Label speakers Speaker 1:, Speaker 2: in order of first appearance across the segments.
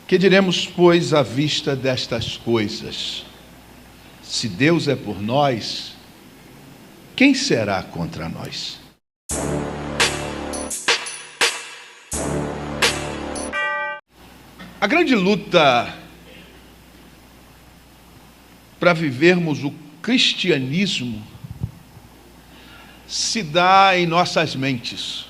Speaker 1: Que diremos, pois, à vista destas coisas? Se Deus é por nós, quem será contra nós? A grande luta para vivermos o cristianismo se dá em nossas mentes.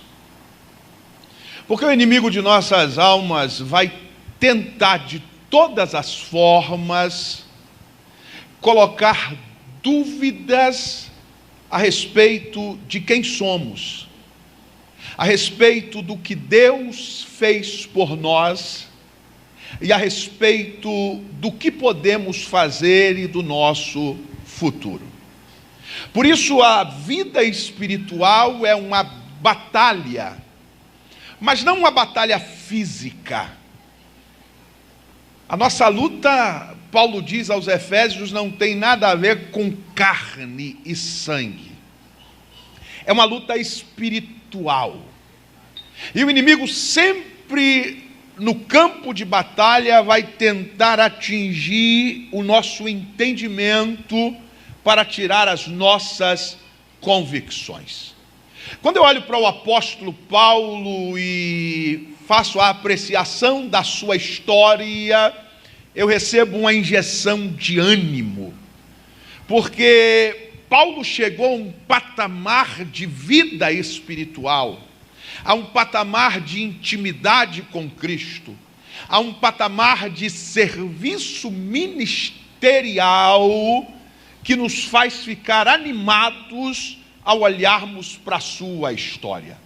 Speaker 1: Porque o inimigo de nossas almas vai tentar de todas as formas colocar dúvidas a respeito de quem somos, a respeito do que Deus fez por nós e a respeito do que podemos fazer e do nosso futuro. Por isso a vida espiritual é uma batalha, mas não uma batalha física. A nossa luta, Paulo diz aos Efésios, não tem nada a ver com carne e sangue. É uma luta espiritual. E o inimigo sempre, no campo de batalha, vai tentar atingir o nosso entendimento para tirar as nossas convicções. Quando eu olho para o apóstolo Paulo e faço a apreciação da sua história, eu recebo uma injeção de ânimo, porque Paulo chegou a um patamar de vida espiritual, a um patamar de intimidade com Cristo, a um patamar de serviço ministerial que nos faz ficar animados ao olharmos para a sua história.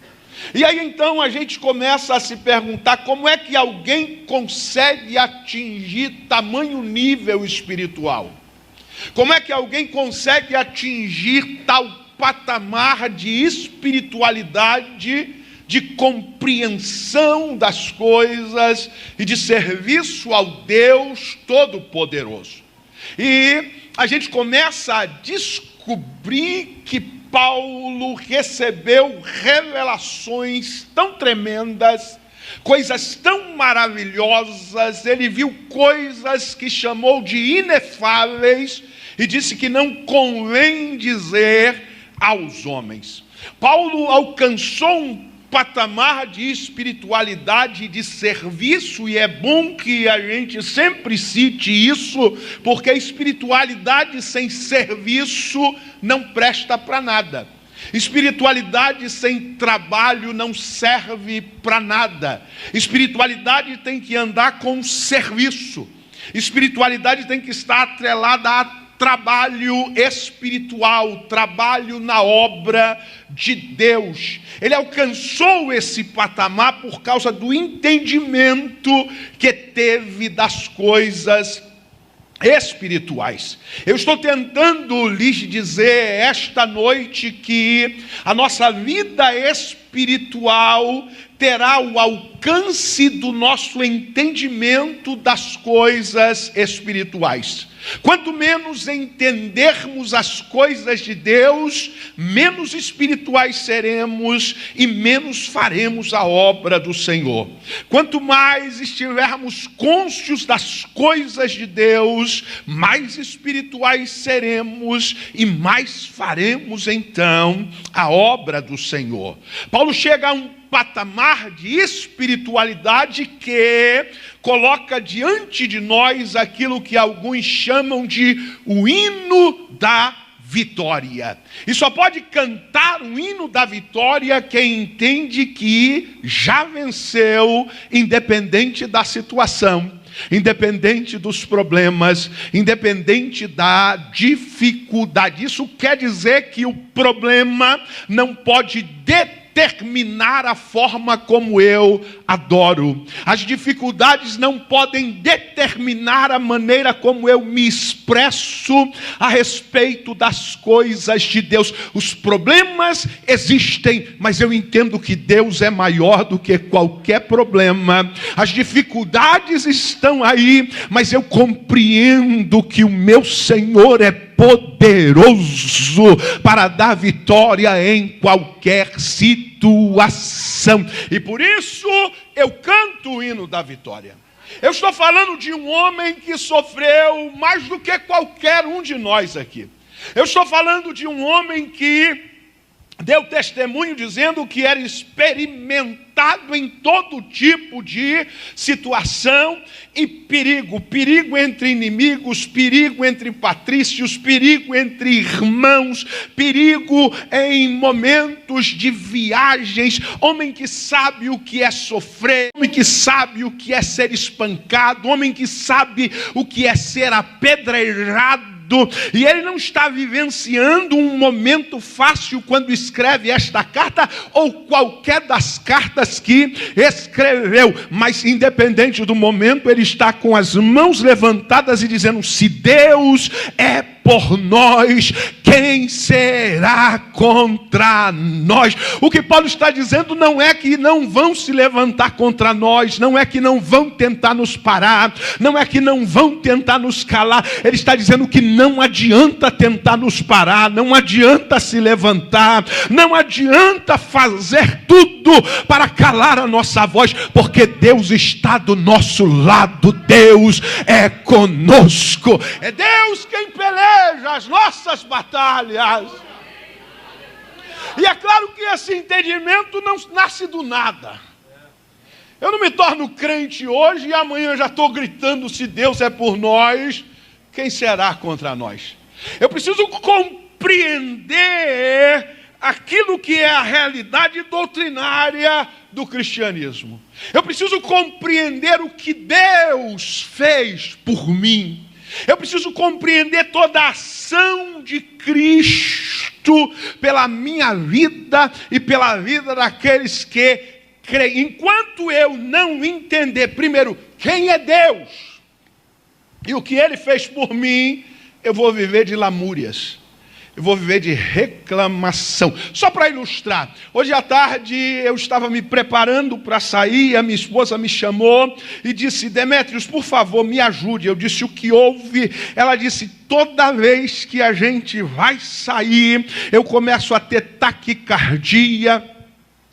Speaker 1: E aí então a gente começa a se perguntar como é que alguém consegue atingir tamanho nível espiritual? Como é que alguém consegue atingir tal patamar de espiritualidade, de compreensão das coisas e de serviço ao Deus Todo-Poderoso? E a gente começa a descobrir que Paulo recebeu revelações tão tremendas, coisas tão maravilhosas, ele viu coisas que chamou de inefáveis e disse que não convém dizer aos homens. Paulo alcançou um patamar de espiritualidade e de serviço, e é bom que a gente sempre cite isso, porque espiritualidade sem serviço não presta para nada. Espiritualidade sem trabalho não serve para nada. Espiritualidade tem que andar com serviço. Espiritualidade tem que estar atrelada a trabalho espiritual, trabalho na obra de Deus. Ele alcançou esse patamar por causa do entendimento que teve das coisas espirituais. Eu estou tentando lhes dizer esta noite que a nossa vida espiritual terá o alcance do nosso entendimento das coisas espirituais. Quanto menos entendermos as coisas de Deus, menos espirituais seremos e menos faremos a obra do Senhor. Quanto mais estivermos cônscios das coisas de Deus, mais espirituais seremos e mais faremos então a obra do Senhor. Paulo chega a um patamar de espiritualidade que coloca diante de nós aquilo que alguns chamam de o hino da vitória. E só pode cantar o hino da vitória quem entende que já venceu, independente da situação, independente dos problemas, independente da dificuldade. Isso quer dizer que o problema não pode determinar a forma como eu adoro. As dificuldades não podem determinar a maneira como eu me expresso a respeito das coisas de Deus. Os problemas existem, mas eu entendo que Deus é maior do que qualquer problema. As dificuldades estão aí, mas eu compreendo que o meu Senhor é poderoso para dar vitória em qualquer situação. E por isso eu canto o hino da vitória. Eu estou falando de um homem que sofreu mais do que qualquer um de nós aqui. Eu estou falando de um homem que deu testemunho dizendo que era experimentado em todo tipo de situação e perigo. Perigo entre inimigos, perigo entre patrícios, perigo entre irmãos, perigo em momentos de viagens. Homem que sabe o que é sofrer, homem que sabe o que é ser espancado, homem que sabe o que é ser apedrejado. E ele não está vivenciando um momento fácil quando escreve esta carta ou qualquer das cartas que escreveu, mas independente do momento, ele está com as mãos levantadas e dizendo: se Deus é por nós, quem será contra nós? O que Paulo está dizendo não é que não vão se levantar contra nós, não é que não vão tentar nos parar, não é que não vão tentar nos calar. Ele está dizendo que não adianta tentar nos parar, não adianta se levantar, não adianta fazer tudo para calar a nossa voz, porque Deus está do nosso lado, Deus é conosco, é Deus quem peleja as nossas batalhas. E é claro que esse entendimento não nasce do nada. Eu não me torno crente hoje e amanhã já estou gritando: se Deus é por nós, quem será contra nós? Eu preciso compreender aquilo que é a realidade doutrinária do cristianismo. Eu preciso compreender o que Deus fez por mim. Eu preciso compreender toda a ação de Cristo pela minha vida e pela vida daqueles que creem. Enquanto eu não entender, primeiro, quem é Deus e o que Ele fez por mim, eu vou viver de lamúrias. Eu vou viver de reclamação. Só para ilustrar, hoje à tarde eu estava me preparando para sair, a minha esposa me chamou e disse: Demétrios, por favor, me ajude. Eu disse: o que houve? Ela disse: toda vez que a gente vai sair, eu começo a ter taquicardia,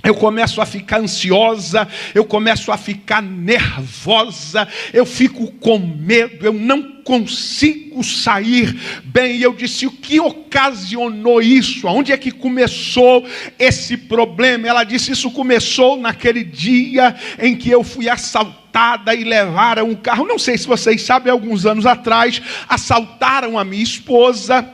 Speaker 1: eu começo a ficar ansiosa, eu começo a ficar nervosa, eu fico com medo, eu não consigo sair bem. E eu disse: o que ocasionou isso? Onde é que começou esse problema? Ela disse: isso começou naquele dia em que eu fui assaltada e levaram um carro. Não sei se vocês sabem, alguns anos atrás, assaltaram a minha esposa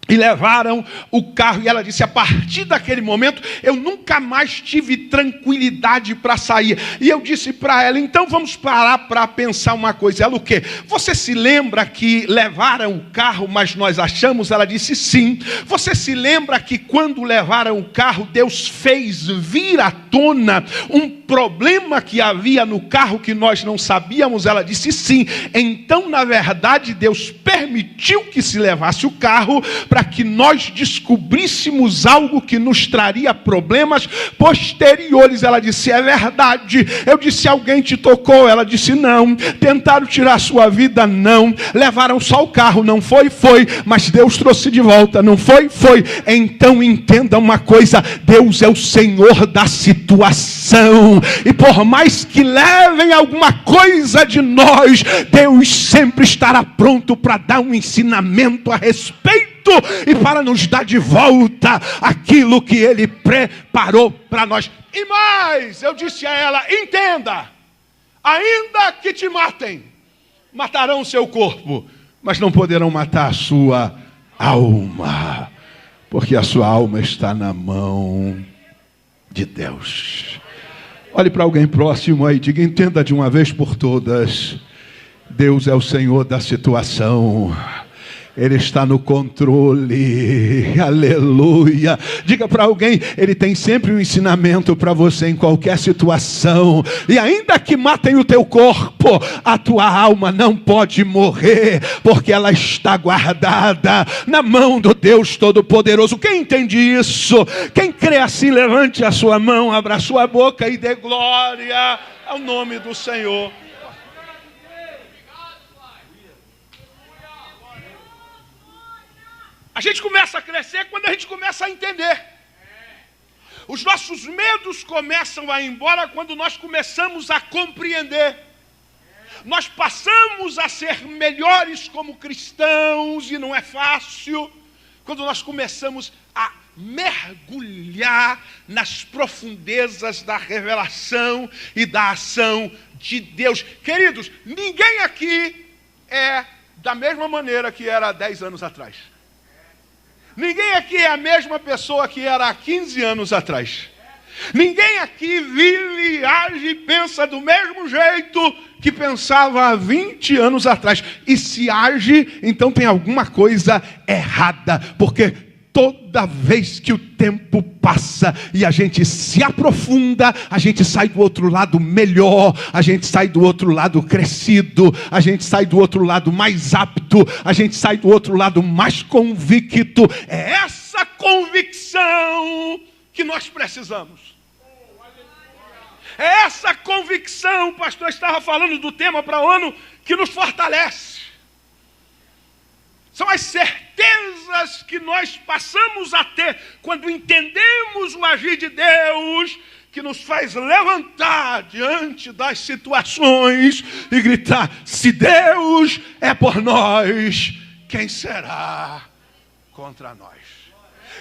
Speaker 1: e levaram o carro, e ela disse: a partir daquele momento eu nunca mais tive tranquilidade para sair. E eu disse para ela: então vamos parar para pensar uma coisa. Ela: o quê? Você se lembra que levaram o carro, mas nós achamos? Ela disse: sim. Você se lembra que quando levaram o carro, Deus fez vir à tona um problema que havia no carro que nós não sabíamos? Ela disse: sim. Então, na verdade, Deus permitiu que se levasse o carro para que nós descobríssemos algo que nos traria problemas posteriores. Ela disse: é verdade. Eu disse: alguém te tocou? Ela disse: não. Tentaram tirar a sua vida? Não. Levaram só o carro? Não foi? Foi. Mas Deus trouxe de volta? Não foi? Foi. Então entenda uma coisa: Deus é o Senhor da situação, e por mais que levem alguma coisa de nós, Deus sempre estará pronto para dar um ensinamento a respeito e para nos dar de volta aquilo que Ele preparou para nós. E mais, eu disse a ela: entenda, ainda que te matem, matarão o seu corpo, mas não poderão matar a sua alma, porque a sua alma está na mão de Deus. Olhe para alguém próximo aí e diga: entenda de uma vez por todas, Deus é o Senhor da situação. Ele está no controle, aleluia. Diga para alguém: Ele tem sempre um ensinamento para você em qualquer situação. E ainda que matem o teu corpo, a tua alma não pode morrer, porque ela está guardada na mão do Deus Todo-Poderoso. Quem entende isso? Quem crê assim, levante a sua mão, abra a sua boca e dê glória ao nome do Senhor. A gente começa a crescer quando a gente começa a entender. Os nossos medos começam a ir embora quando nós começamos a compreender. nós passamos a ser melhores como cristãos, e não é fácil, quando nós começamos a mergulhar nas profundezas da revelação e da ação de Deus. Queridos, ninguém aqui é da mesma maneira que era há 10 anos atrás. Ninguém aqui é a mesma pessoa que era há 15 anos atrás. Ninguém aqui vive, age e pensa do mesmo jeito que pensava há 20 anos atrás. E se age, então tem alguma coisa errada, porque toda vez que o tempo passa e a gente se aprofunda, a gente sai do outro lado melhor, a gente sai do outro lado crescido, a gente sai do outro lado mais apto, a gente sai do outro lado mais convicto. É essa convicção que nós precisamos. É essa convicção, o pastor estava falando do tema para a ONU, que nos fortalece. São as certezas que nós passamos a ter quando entendemos o agir de Deus, que nos faz levantar diante das situações e gritar: se Deus é por nós, quem será contra nós?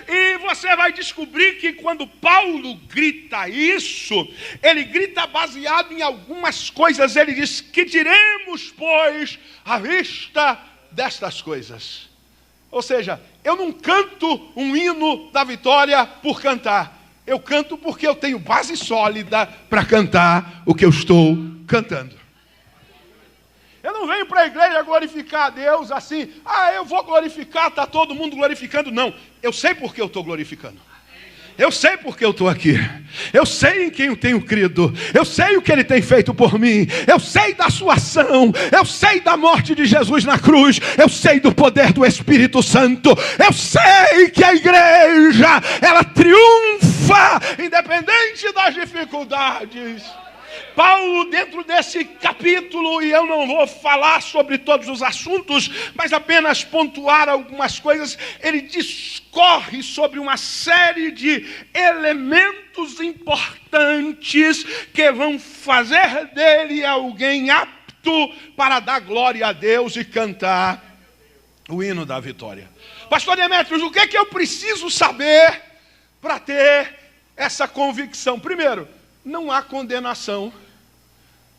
Speaker 1: E você vai descobrir que quando Paulo grita isso, ele grita baseado em algumas coisas. Ele diz: que diremos, pois, à vista destas coisas? Ou seja, eu não canto um hino da vitória por cantar. Eu canto porque eu tenho base sólida para cantar o que eu estou cantando. Eu não venho para a igreja glorificar a Deus assim: eu vou glorificar, está todo mundo glorificando. Não, eu sei porque eu estou glorificando. Eu sei porque eu estou aqui. Eu sei em quem eu tenho crido. Eu sei o que Ele tem feito por mim. Eu sei da sua ação. Eu sei da morte de Jesus na cruz. Eu sei do poder do Espírito Santo. Eu sei que a igreja, ela triunfa independente das dificuldades. Paulo, dentro desse capítulo, e eu não vou falar sobre todos os assuntos, mas apenas pontuar algumas coisas, ele discorre sobre uma série de elementos importantes que vão fazer dele alguém apto para dar glória a Deus e cantar o hino da vitória. Pastor Demetrios, o que é que eu preciso saber para ter essa convicção? Primeiro, não há condenação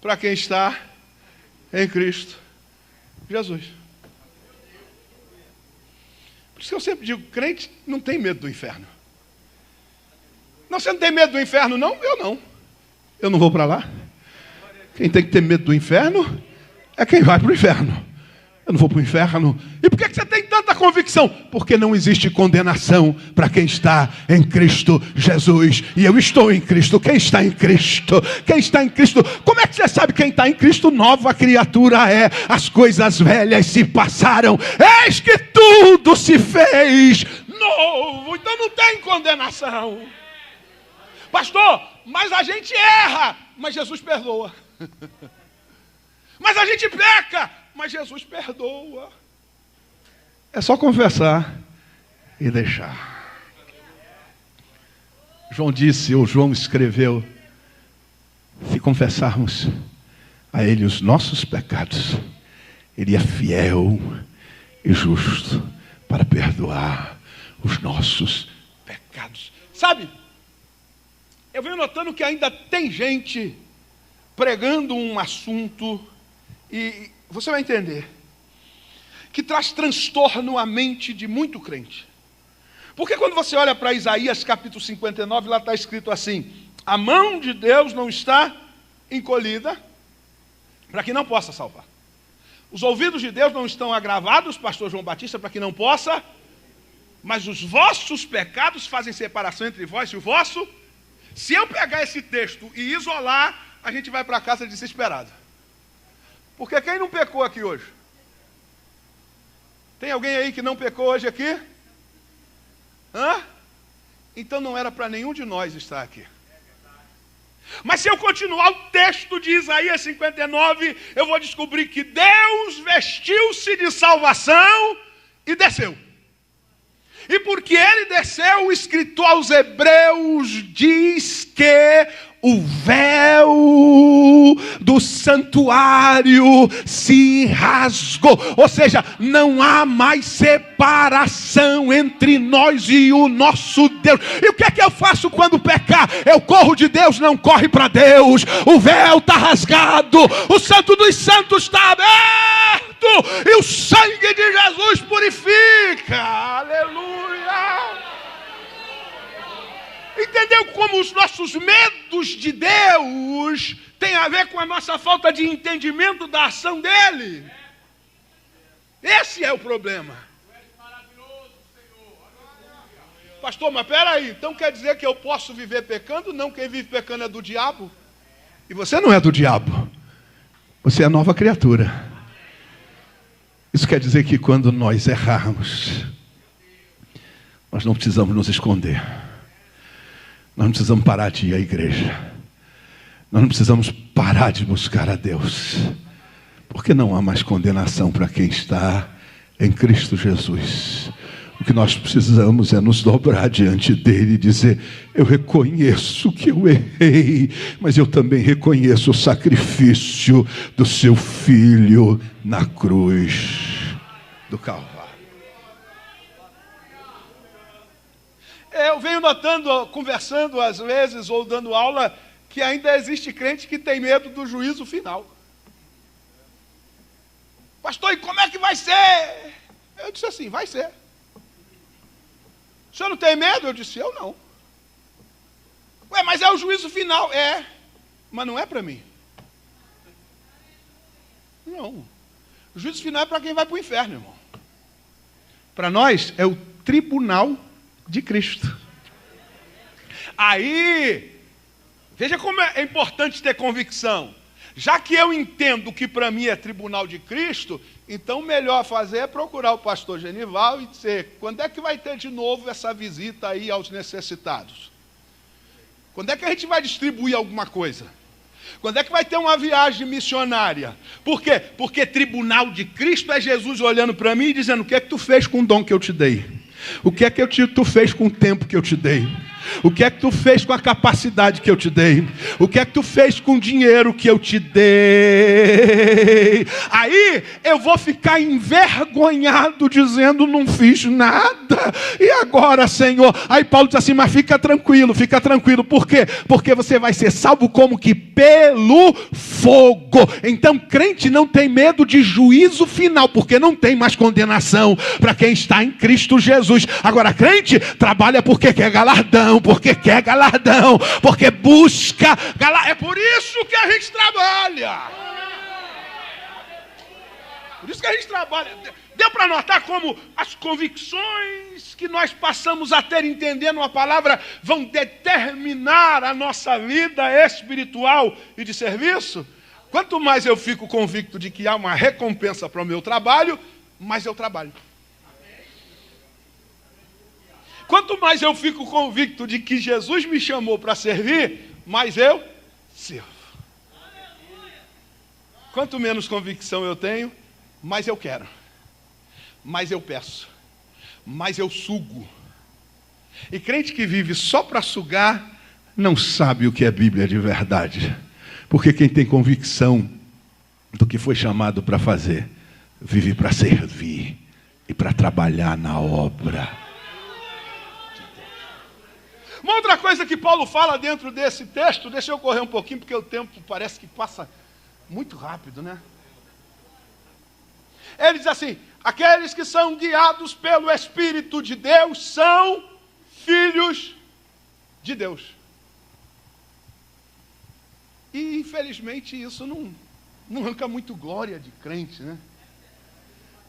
Speaker 1: para quem está em Cristo Jesus. Por isso que eu sempre digo: crente não tem medo do inferno. Não, você não tem medo do inferno, não? Eu não. Eu não vou para lá. Quem tem que ter medo do inferno é quem vai para o inferno. Eu não vou para o inferno. E por que você tem tanta convicção? Porque não existe condenação para quem está em Cristo Jesus. E eu estou em Cristo. Quem está em Cristo? Quem está em Cristo? Como é que você sabe quem está em Cristo? Nova criatura é. As coisas velhas se passaram. Eis que tudo se fez novo. Então não tem condenação. Pastor, mas a gente erra. Mas Jesus perdoa. Mas a gente peca. Mas Jesus perdoa. É só confessar e deixar. João disse, ou João escreveu: se confessarmos a Ele os nossos pecados, Ele é fiel e justo para perdoar os nossos pecados. Sabe, eu venho notando que ainda tem gente pregando um assunto, e você vai entender, que traz transtorno à mente de muito crente. Porque quando você olha para Isaías capítulo 59, lá está escrito assim: a mão de Deus não está encolhida para que não possa salvar. Os ouvidos de Deus não estão agravados, pastor João Batista, para que não possa, mas os vossos pecados fazem separação entre vós e o vosso. Se eu pegar esse texto e isolar, a gente vai para casa desesperado. Porque quem não pecou aqui hoje? Tem alguém aí que não pecou hoje aqui? Então não era para nenhum de nós estar aqui. Mas se eu continuar o texto de Isaías 59, eu vou descobrir que Deus vestiu-se de salvação e desceu. E porque ele desceu, o escritor aos Hebreus diz que o véu do santuário se rasgou. Ou seja, não há mais separação entre nós e o nosso Deus. E o que é que eu faço quando pecar? Eu corro de Deus, não corre para Deus. O véu está rasgado, o santo dos santos está aberto, e o sangue de Jesus purifica. Aleluia! Entendeu como os nossos medos de Deus têm a ver com a nossa falta de entendimento da ação dele? Esse é o problema. Pastor, mas peraí, então quer dizer que eu posso viver pecando? Não, quem vive pecando é do diabo. E você não é do diabo. Você é a nova criatura. Isso quer dizer que quando nós errarmos, nós não precisamos nos esconder. Nós não precisamos parar de ir à igreja. Nós não precisamos parar de buscar a Deus. Porque não há mais condenação para quem está em Cristo Jesus. O que nós precisamos é nos dobrar diante dele e dizer: eu reconheço que eu errei, mas eu também reconheço o sacrifício do seu filho na cruz do Calvário. Eu venho notando, conversando às vezes, ou dando aula, que ainda existe crente que tem medo do juízo final. Pastor, e como é que vai ser? Eu disse assim: vai ser. O senhor não tem medo? Eu disse: eu não. Ué, mas é o juízo final. É, mas não é para mim. Não. O juízo final é para quem vai para o inferno, irmão. Para nós é o tribunal de Cristo. Aí, veja como é importante ter convicção. Já que eu entendo que para mim é tribunal de Cristo, então o melhor fazer é procurar o pastor Genival e dizer: quando é que vai ter de novo essa visita aí aos necessitados? Quando é que a gente vai distribuir alguma coisa? Quando é que vai ter uma viagem missionária? Por quê? Porque tribunal de Cristo é Jesus olhando para mim e dizendo: o que é que tu fez com o dom que eu te dei? O que é que tu fez com o tempo que eu te dei? O que é que tu fez com a capacidade que eu te dei? O que é que tu fez com o dinheiro que eu te dei? Aí eu vou ficar envergonhado dizendo: não fiz nada. E agora, Senhor? Aí Paulo diz assim: mas fica tranquilo, fica tranquilo. Por quê? Porque você vai ser salvo como que pelo fogo. Então crente não tem medo de juízo final, porque não tem mais condenação para quem está em Cristo Jesus. Agora crente trabalha porque quer galardão, porque quer galardão, porque busca galardão. É por isso que a gente trabalha. Por isso que a gente trabalha. Deu para notar como as convicções que nós passamos a ter entendendo a palavra vão determinar a nossa vida espiritual e de serviço? Quanto mais eu fico convicto de que há uma recompensa para o meu trabalho, mais eu trabalho. Quanto mais eu fico convicto de que Jesus me chamou para servir, mais eu sirvo. Quanto menos convicção eu tenho, mais eu quero, mais eu peço, mais eu sugo. E crente que vive só para sugar, não sabe o que é Bíblia de verdade. Porque quem tem convicção do que foi chamado para fazer, vive para servir e para trabalhar na obra. Uma outra coisa que Paulo fala dentro desse texto, deixa eu correr um pouquinho, porque o tempo parece que passa muito rápido, né? Ele diz assim: aqueles que são guiados pelo Espírito de Deus são filhos de Deus. E infelizmente isso não arranca muito glória de crente, né?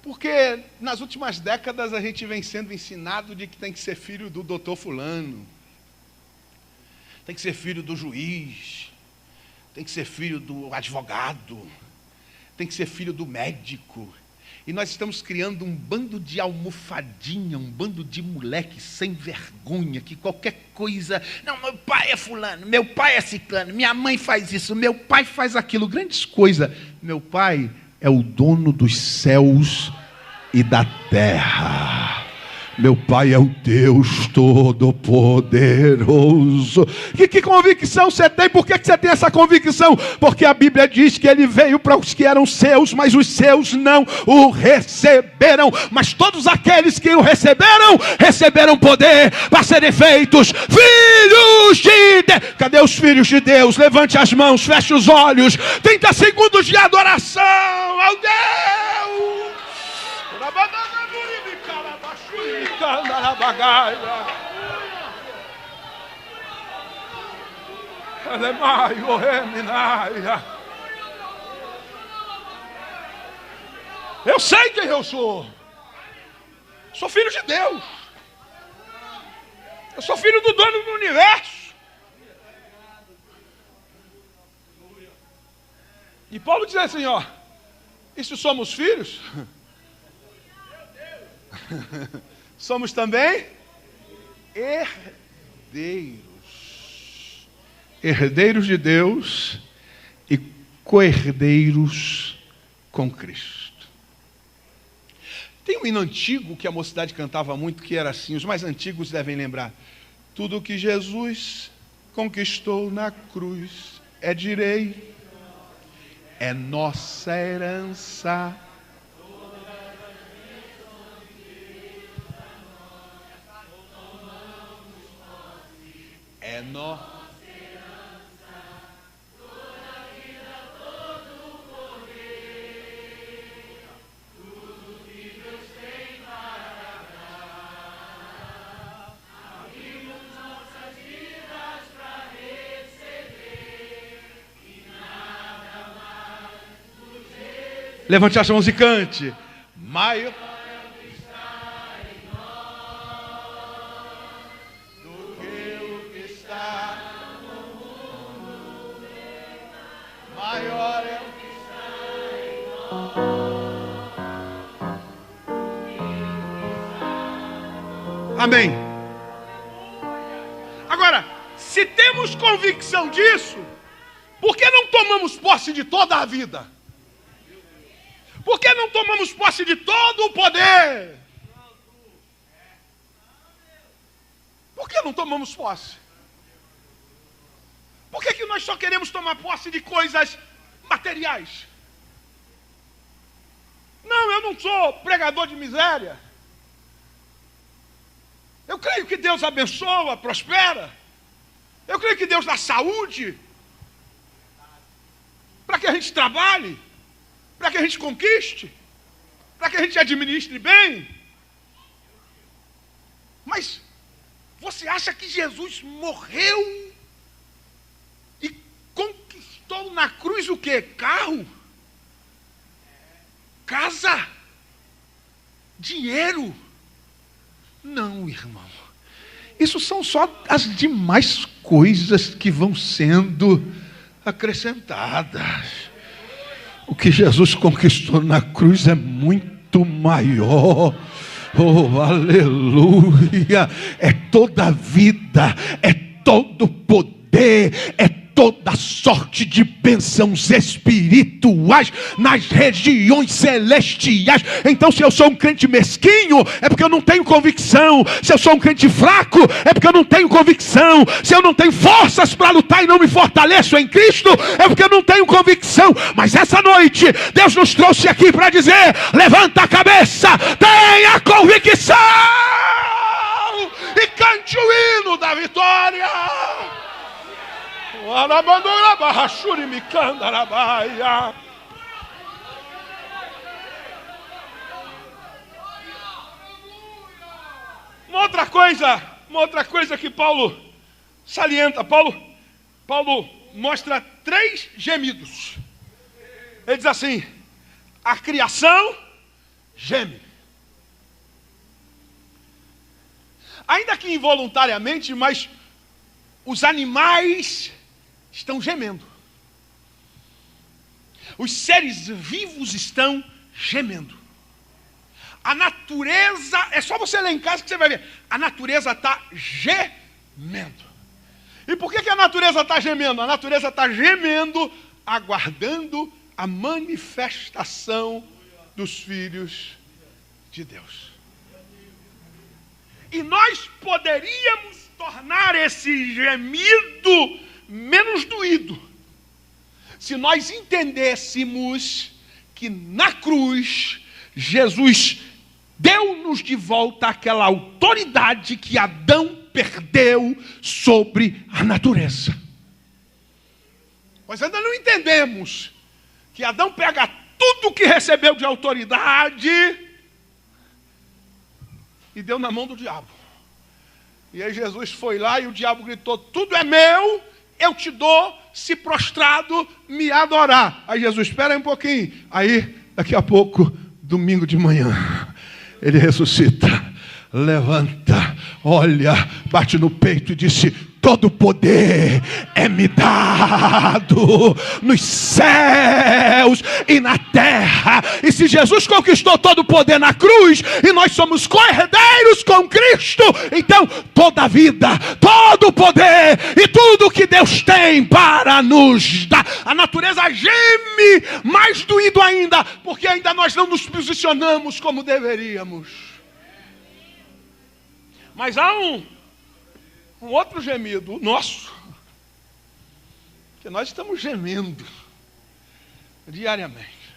Speaker 1: Porque nas últimas décadas a gente vem sendo ensinado de que tem que ser filho do doutor fulano, tem que ser filho do juiz, tem que ser filho do advogado, tem que ser filho do médico. E nós estamos criando um bando de almofadinha, um bando de moleque sem vergonha, que qualquer coisa... Não, meu pai é fulano, meu pai é ciclano, minha mãe faz isso, meu pai faz aquilo, grandes coisas. Meu pai é o dono dos céus e da terra. Meu Pai é o Deus Todo-Poderoso. Que convicção você tem? Por que você tem essa convicção? Porque a Bíblia diz que Ele veio para os que eram seus, mas os seus não o receberam. Mas todos aqueles que o receberam, receberam poder para serem feitos filhos de Deus. Cadê os filhos de Deus? Levante as mãos, feche os olhos. 30 segundos de adoração ao Deus. Eu sei quem eu sou. Sou filho de Deus. Eu sou filho do dono do universo. E Paulo diz assim, ó: e se somos filhos, somos também herdeiros. Herdeiros de Deus e co-herdeiros com Cristo. Tem um hino antigo que a mocidade cantava muito, que era assim, os mais antigos devem lembrar: tudo que Jesus conquistou na cruz é direito, é nossa herança. É nossa herança, toda a vida, todo o poder, tudo que Deus tem para dar. Abrimos nossas vidas para receber, e nada mais nos resiste. Levante as mãos e cante. Maior Amém. Agora, se temos convicção disso, por que não tomamos posse de toda a vida? Por que não tomamos posse de todo o poder? Por que não tomamos posse? Por que nós só queremos tomar posse de coisas materiais? Não, eu não sou pregador de miséria. Eu creio que Deus abençoa, prospera. Eu creio que Deus dá saúde para que a gente trabalhe, para que a gente conquiste, para que a gente administre bem. Mas você acha que Jesus morreu e conquistou na cruz o quê? Carro? Casa? Dinheiro? Não, irmão. Isso são só as demais coisas que vão sendo acrescentadas. O que Jesus conquistou na cruz é muito maior. Oh, aleluia! É toda a vida, é todo o poder, é toda sorte de bênçãos espirituais nas regiões celestiais. Então, se eu sou um crente mesquinho, é porque eu não tenho convicção. Se eu sou um crente fraco, é porque eu não tenho convicção. Se eu não tenho forças para lutar e não me fortaleço em Cristo, é porque eu não tenho convicção. Mas essa noite, Deus nos trouxe aqui para dizer: levanta a cabeça, tenha convicção e cante o hino da vitória. Uma outra coisa que Paulo salienta. Paulo mostra 3 gemidos. Ele diz assim: a criação geme. Ainda que involuntariamente, mas os animais estão gemendo. Os seres vivos estão gemendo. A natureza, é só você ler em casa que você vai ver. A natureza está gemendo. E por que a natureza está gemendo? A natureza está gemendo, aguardando a manifestação dos filhos de Deus. E nós poderíamos tornar esse gemido menos doído se nós entendêssemos que na cruz Jesus deu-nos de volta aquela autoridade que Adão perdeu sobre a natureza. Nós ainda não entendemos que Adão pega tudo que recebeu de autoridade e deu na mão do diabo. E aí Jesus foi lá e o diabo gritou: tudo é meu, eu te dou, se prostrado me adorar. Aí Jesus: espera aí um pouquinho. Aí, daqui a pouco, domingo de manhã, ele ressuscita, levanta, olha, bate no peito e disse: todo poder é me dado nos céus e na terra. E se Jesus conquistou todo o poder na cruz, e nós somos co-herdeiros com Cristo, então toda a vida, todo o poder e tudo que Deus tem para nos dar. A natureza geme mais doído ainda, porque ainda nós não nos posicionamos como deveríamos. Mas há um outro gemido, o nosso, que nós estamos gemendo diariamente.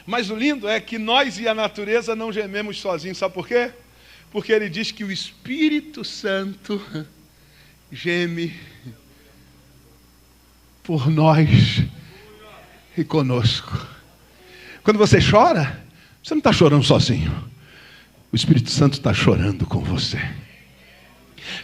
Speaker 1: Mas o lindo é que nós e a natureza não gememos sozinhos. Sabe por quê? Porque ele diz que o Espírito Santo geme por nós e conosco. Quando você chora, você não está chorando sozinho. O Espírito Santo está chorando com você.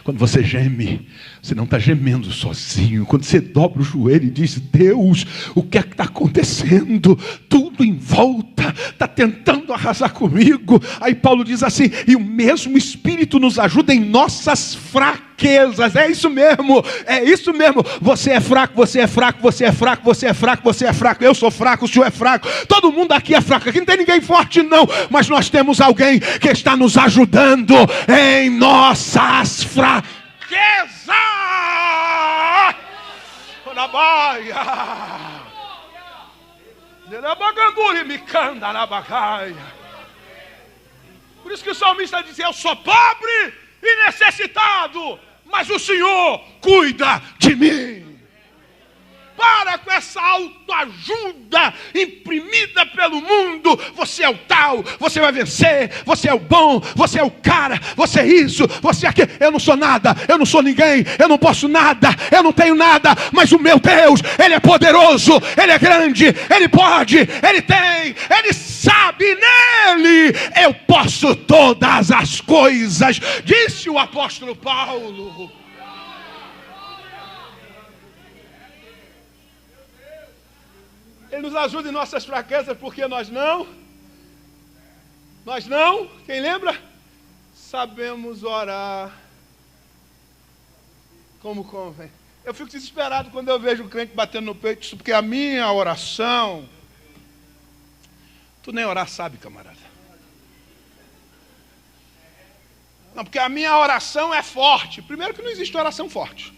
Speaker 1: Quando você geme, você não está gemendo sozinho. Quando você dobra o joelho e diz: Deus, o que é que está acontecendo? Tudo em volta está tentando arrasar comigo. Aí Paulo diz assim: e o mesmo Espírito nos ajuda em nossas fraquezas. É isso mesmo, é isso mesmo. Você é fraco, você é fraco, você é fraco, você é fraco, você é fraco. Eu sou fraco, o senhor é fraco. Todo mundo aqui é fraco. Aqui não tem ninguém forte não. Mas nós temos alguém que está nos ajudando em nossas fraquezas. Na baia. Por isso que o salmista diz: eu sou pobre e necessitado, mas o Senhor cuida de mim. Para com essa autoajuda imprimida pelo mundo. Você é o tal, você vai vencer, você é o bom, você é o cara, você é isso, você é aquilo. Eu não sou nada, eu não sou ninguém, eu não posso nada, eu não tenho nada. Mas o meu Deus, Ele é poderoso, Ele é grande, Ele pode, Ele tem, Ele sabe. Nele eu posso todas as coisas, disse o apóstolo Paulo. Ele nos ajuda em nossas fraquezas, porque nós não, quem lembra? Sabemos orar como convém. Eu fico desesperado quando eu vejo o crente batendo no peito, porque a minha oração, tu nem orar sabe, camarada. Não, porque a minha oração é forte. Primeiro que não existe oração forte.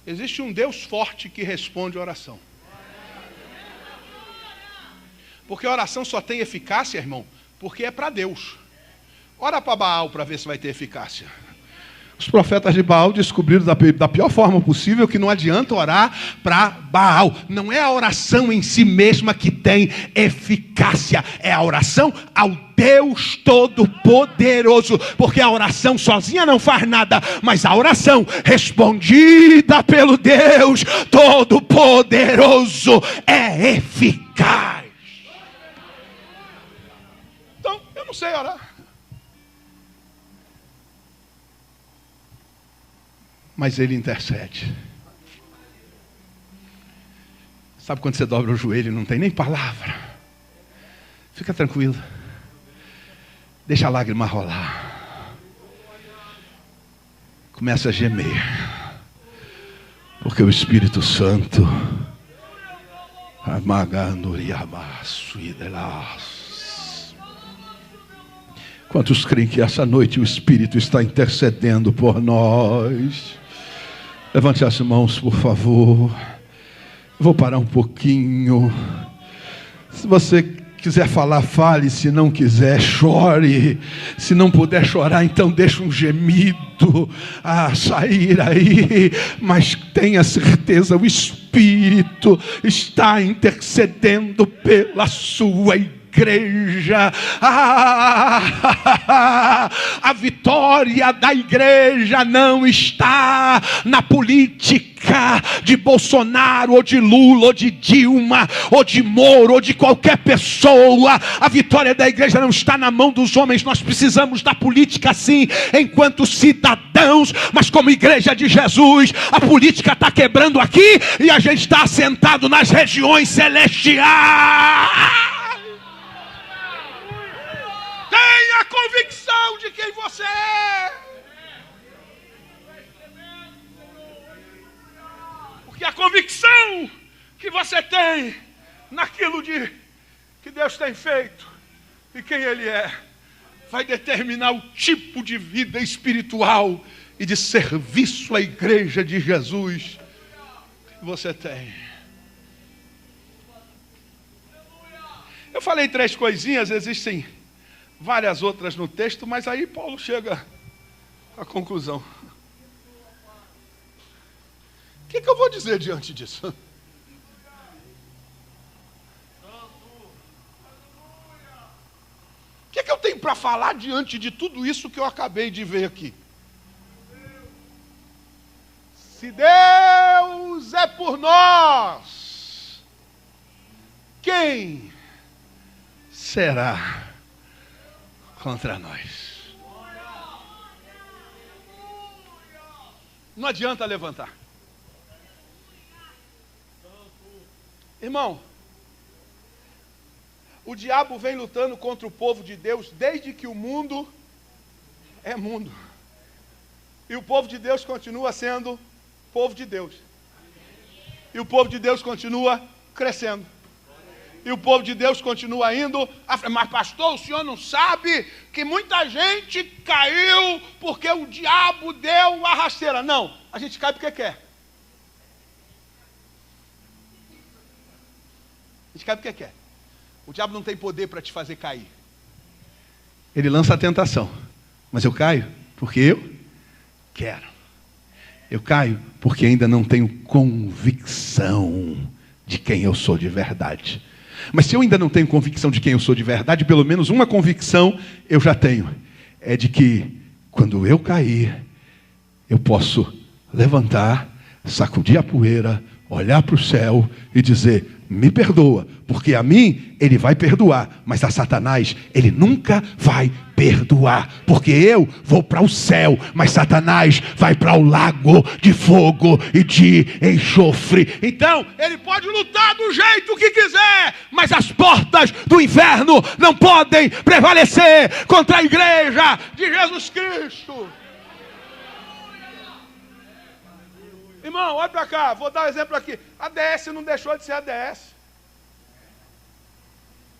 Speaker 1: Existe um Deus forte que responde a oração. Porque a oração só tem eficácia, irmão, porque é para Deus. Ora para Baal para ver se vai ter eficácia. Os profetas de Baal descobriram da pior forma possível que não adianta orar para Baal. Não é a oração em si mesma que tem eficácia. É a oração ao Deus Todo-Poderoso. Porque a oração sozinha não faz nada. Mas a oração respondida pelo Deus Todo-Poderoso é eficaz. Então, eu não sei orar. Mas Ele intercede. Sabe quando você dobra o joelho e não tem nem palavra? Fica tranquilo. Deixa a lágrima rolar. Começa a gemer. Porque o Espírito Santo quantos creem que essa noite o Espírito está intercedendo por nós? Levante as mãos, por favor. Eu vou parar um pouquinho. Se você quiser falar, fale. Se não quiser, chore. Se não puder chorar, então deixa um gemido a sair aí. Mas tenha certeza, o Espírito está intercedendo pela sua igreja. A vitória da igreja não está na política de Bolsonaro, ou de Lula, ou de Dilma, ou de Moro, ou de qualquer pessoa. A vitória da igreja não está na mão dos homens. Nós precisamos da política sim, enquanto cidadãos, mas como igreja de Jesus, a política está quebrando aqui, e a gente está assentado nas regiões celestiais. Tenha convicção de quem você é. Porque a convicção que você tem naquilo que Deus tem feito e quem Ele é, vai determinar o tipo de vida espiritual e de serviço à igreja de Jesus que você tem. Eu falei 3 coisinhas, existem várias outras no texto, mas aí Paulo chega à conclusão. O que eu vou dizer diante disso? O que eu tenho para falar diante de tudo isso que eu acabei de ver aqui? Se Deus é por nós, quem será contra nós? Não adianta levantar. Irmão, o diabo vem lutando contra o povo de Deus desde que o mundo é mundo. E o povo de Deus continua sendo povo de Deus. E o povo de Deus continua crescendo. E o povo de Deus continua indo. Mas pastor, o senhor não sabe que muita gente caiu porque o diabo deu a rasteira? Não, a gente cai porque quer. A gente cai porque quer. O diabo não tem poder para te fazer cair. Ele lança a tentação. Mas eu caio porque eu quero. Eu caio porque ainda não tenho convicção de quem eu sou de verdade. Mas se eu ainda não tenho convicção de quem eu sou de verdade, pelo menos uma convicção eu já tenho. É de que quando eu cair, eu posso levantar, sacudir a poeira, olhar para o céu e dizer: me perdoa, porque a mim ele vai perdoar, mas a Satanás ele nunca vai perdoar, porque eu vou para o céu, mas Satanás vai para o lago de fogo e de enxofre. Então ele pode lutar do jeito que quiser, mas as portas do inferno não podem prevalecer contra a igreja de Jesus Cristo. Irmão, olha para cá, vou dar um exemplo aqui. A ADS não deixou de ser ADS.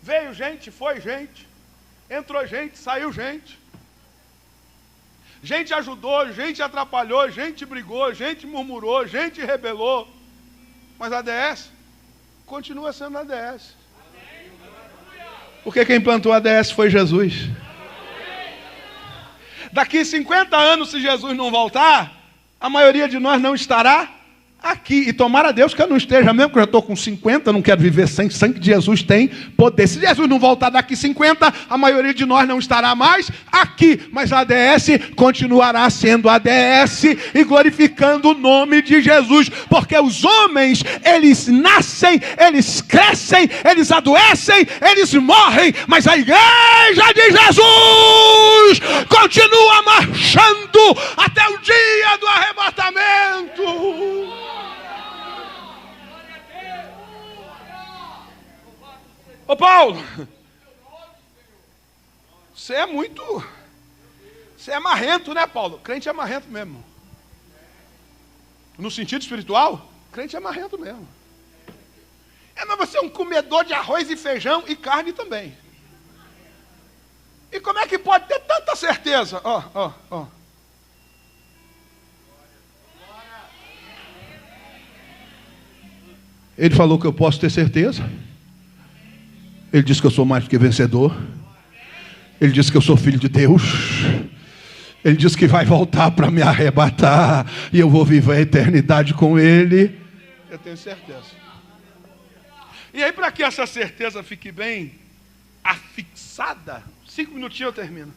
Speaker 1: Veio gente, foi gente. Entrou gente, saiu gente. Gente ajudou, gente atrapalhou, gente brigou, gente murmurou, gente rebelou. Mas a ADS continua sendo a ADS. Porque quem plantou a ADS foi Jesus. Daqui 50 anos, se Jesus não voltar, a maioria de nós não estará aqui. E tomara a Deus que eu não esteja, mesmo que eu já estou com 50, não quero viver sem. Sangue de Jesus tem poder. Se Jesus não voltar daqui 50, a maioria de nós não estará mais aqui. Mas a ADS continuará sendo ADS e glorificando o nome de Jesus. Porque os homens, eles nascem, eles crescem, eles adoecem, eles morrem. Mas a igreja de Jesus continua marchando até o dia do arrebatamento. Ô Paulo, você é marrento, né, Paulo? Crente é marrento mesmo. No sentido espiritual, crente é marrento mesmo. Mas você é um comedor de arroz e feijão e carne também. E como é que pode ter tanta certeza? Ó. Ele falou que eu posso ter certeza. Ele diz que eu sou mais do que vencedor. Ele diz que eu sou filho de Deus. Ele diz que vai voltar para me arrebatar e eu vou viver a eternidade com Ele. Eu tenho certeza. E aí, para que essa certeza fique bem afixada, 5 minutinhos eu termino.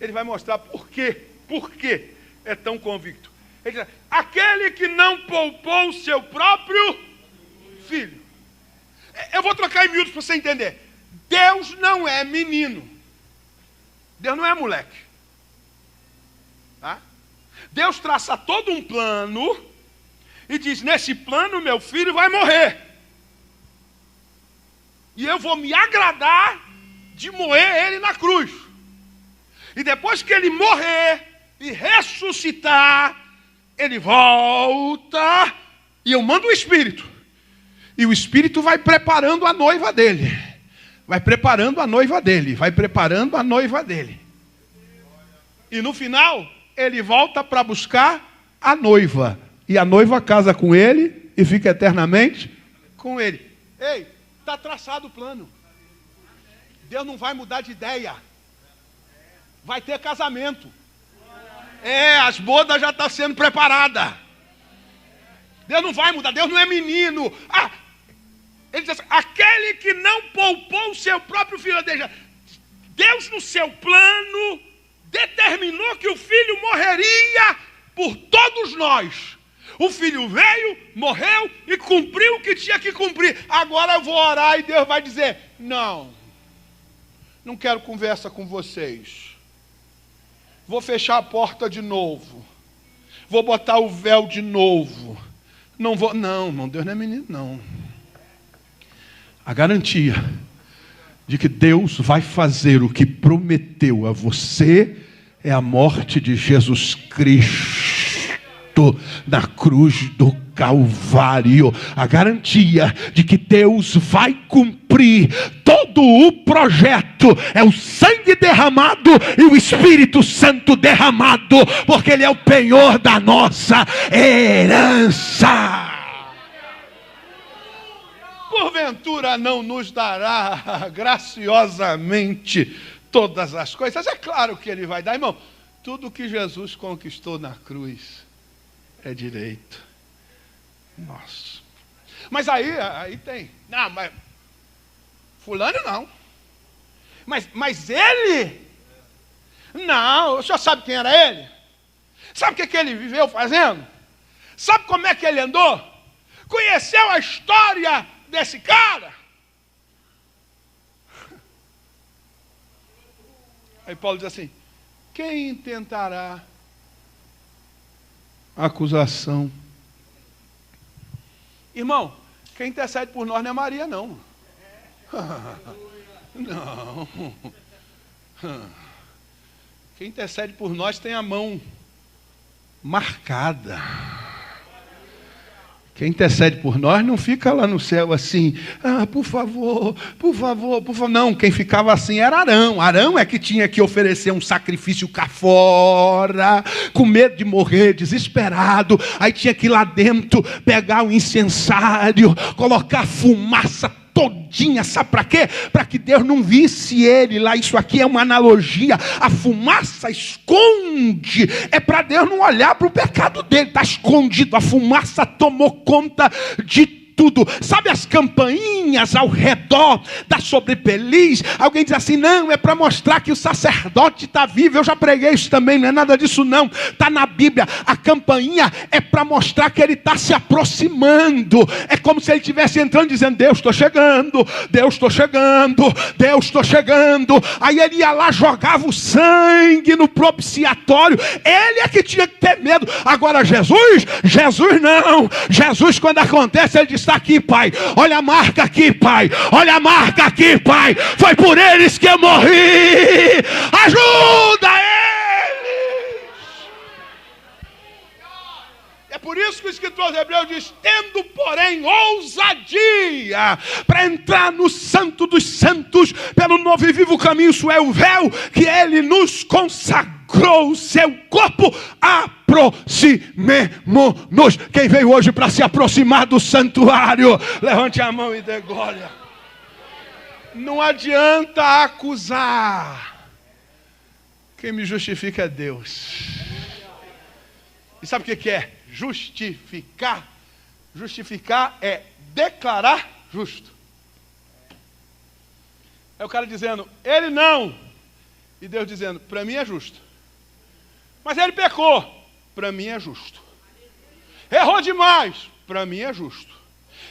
Speaker 1: Ele vai mostrar por quê é tão convicto. Ele diz, aquele que não poupou o seu próprio filho. Eu vou trocar em miúdos para você entender. Deus não é menino. Deus não é moleque. Tá? Deus traça todo um plano e diz, nesse plano meu filho vai morrer. E eu vou me agradar de moer ele na cruz. E depois que ele morrer e ressuscitar, ele volta e eu mando o Espírito. E o Espírito vai preparando a noiva dele. Vai preparando a noiva dele. Vai preparando a noiva dele. E no final, ele volta para buscar a noiva. E a noiva casa com ele e fica eternamente com ele. Ei, está traçado o plano. Deus não vai mudar de ideia. Vai ter casamento. As bodas já estão sendo preparadas. Deus não vai mudar, Deus não é menino. Ele diz assim, aquele que não poupou o seu próprio filho. Deus no seu plano determinou que o filho morreria por todos nós. O filho veio, morreu e cumpriu o que tinha que cumprir. Agora eu vou orar e Deus vai dizer, não quero conversa com vocês. Vou fechar a porta de novo. Vou botar o véu de novo. Não, Deus não é menino, não. A garantia de que Deus vai fazer o que prometeu a você é a morte de Jesus Cristo na cruz do Calvário. A garantia de que Deus vai cumprir todo o projeto é o sangue derramado e o Espírito Santo derramado, porque Ele é o penhor da nossa herança. Porventura não nos dará graciosamente todas as coisas? É claro que Ele vai dar, irmão. Tudo que Jesus conquistou na cruz é direito nosso. Mas aí tem. Não, mas fulano não. Mas ele? Não, o senhor sabe quem era ele? Sabe o que ele viveu fazendo? Sabe como é que ele andou? Conheceu a história desse cara? Aí Paulo diz assim, quem tentará acusação? Irmão, quem intercede por nós não é Maria, não. Não. Quem intercede por nós tem a mão marcada. Quem intercede por nós não fica lá no céu assim, por favor. Não, quem ficava assim era Arão. Arão é que tinha que oferecer um sacrifício cá fora, com medo de morrer, desesperado. Aí tinha que ir lá dentro, pegar o incensário, colocar fumaça todinha, sabe para quê? Para que Deus não visse ele lá. Isso aqui é uma analogia. A fumaça esconde, é para Deus não olhar para o pecado dele, está escondido. A fumaça tomou conta de tudo. Sabe as campainhas ao redor da sobrepeliz? Alguém diz assim, não, é para mostrar que o sacerdote está vivo. Eu já preguei isso também, não é nada disso não. Está na Bíblia. A campainha é para mostrar que ele está se aproximando. É como se ele estivesse entrando dizendo, Deus, estou chegando, Deus, estou chegando, Deus, estou chegando. Aí ele ia lá, jogava o sangue no propiciatório. Ele é que tinha que ter medo. Agora Jesus não. Jesus, quando acontece, ele diz, está aqui, Pai. Olha a marca aqui, Pai. Olha a marca aqui, Pai. Foi por eles que eu morri. Ajuda eles. É por isso que o escritor de Hebreus diz, tendo, porém, ousadia para entrar no santo dos santos pelo novo e vivo caminho, isso é o véu que ele nos consagrou, o seu corpo. Aproximemo-nos. Quem veio hoje para se aproximar do santuário, levante a mão e dê glória. Não adianta acusar. Quem me justifica é Deus. E sabe o que é justificar? Justificar é declarar justo. É o cara dizendo, ele não. E Deus dizendo, para mim é justo. Mas ele pecou, para mim é justo. Errou demais, para mim é justo.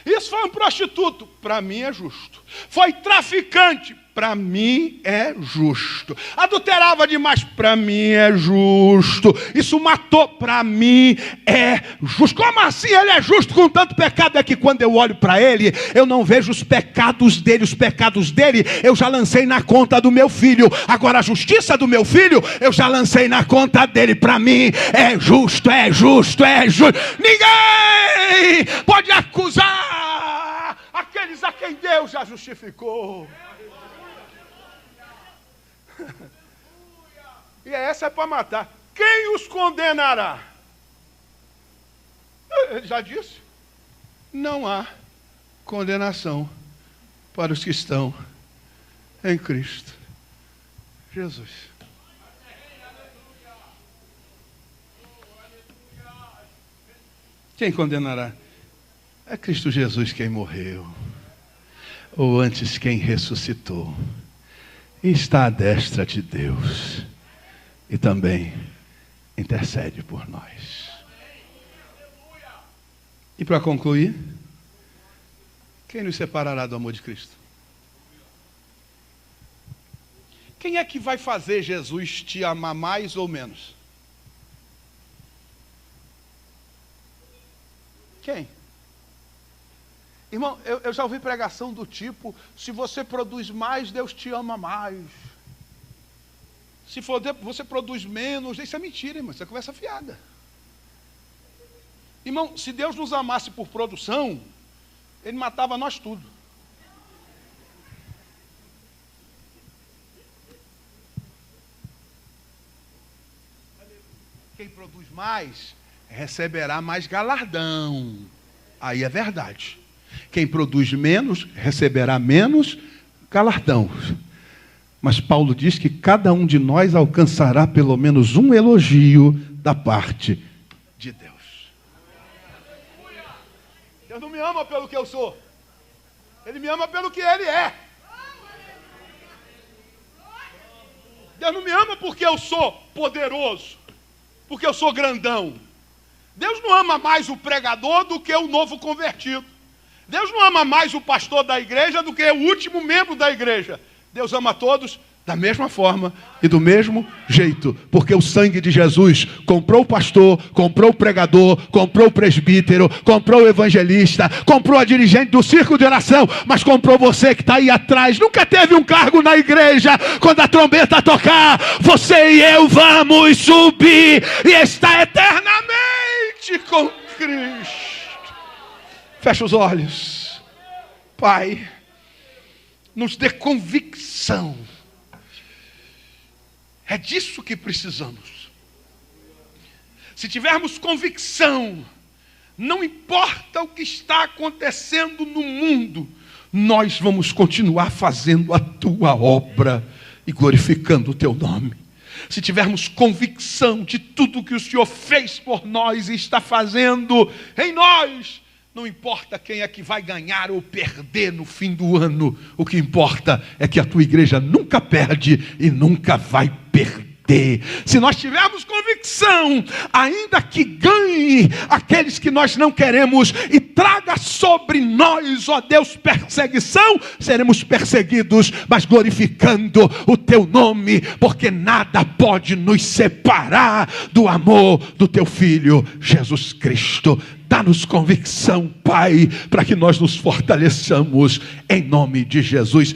Speaker 1: Isso foi um prostituto, para mim é justo. Foi traficante, para mim é justo. Adulterava demais, para mim é justo. Isso matou, para mim é justo. Como assim ele é justo com tanto pecado? É que quando eu olho para ele, eu não vejo os pecados dele. Os pecados dele eu já lancei na conta do meu filho. Agora a justiça do meu filho eu já lancei na conta dele. Para mim é justo, é justo, é justo. Ninguém pode acusar aqueles a quem Deus já justificou. E essa é para matar. Quem os condenará? Ele já disse. Não há condenação para os que estão em Cristo Jesus. Quem condenará? É Cristo Jesus quem morreu, ou antes quem ressuscitou, e está à destra de Deus, e também intercede por nós. E para concluir, quem nos separará do amor de Cristo? Quem é que vai fazer Jesus te amar mais ou menos? Quem? Irmão, eu já ouvi pregação do tipo, se você produz mais, Deus te ama mais. Se você produz menos, isso é mentira, irmão, isso é conversa fiada. Irmão, se Deus nos amasse por produção, Ele matava nós tudo. Quem produz mais, receberá mais galardão. Aí é verdade. Quem produz menos, receberá menos galardão. Mas Paulo diz que cada um de nós alcançará pelo menos um elogio da parte de Deus. Deus não me ama pelo que eu sou. Ele me ama pelo que Ele é. Deus não me ama porque eu sou poderoso, porque eu sou grandão. Deus não ama mais o pregador do que o novo convertido. Deus não ama mais o pastor da igreja do que o último membro da igreja. Deus ama todos da mesma forma e do mesmo jeito, porque o sangue de Jesus comprou o pastor, comprou o pregador, comprou o presbítero, comprou o evangelista, comprou a dirigente do círculo de oração, mas comprou você que está aí atrás. Nunca teve um cargo na igreja. Quando a trombeta tocar, você e eu vamos subir e estar eternamente com Cristo. Fecha os olhos. Pai, nos dê convicção. É disso que precisamos. Se tivermos convicção, não importa o que está acontecendo no mundo, nós vamos continuar fazendo a tua obra e glorificando o teu nome. Se tivermos convicção de tudo que o Senhor fez por nós e está fazendo em nós, não importa quem é que vai ganhar ou perder no fim do ano, o que importa é que a tua igreja nunca perde e nunca vai perder. Se nós tivermos convicção, ainda que ganhe aqueles que nós não queremos e traga sobre nós, ó Deus, perseguição, seremos perseguidos, mas glorificando o teu nome, porque nada pode nos separar do amor do teu Filho Jesus Cristo. Dá-nos convicção, Pai, para que nós nos fortaleçamos em nome de Jesus.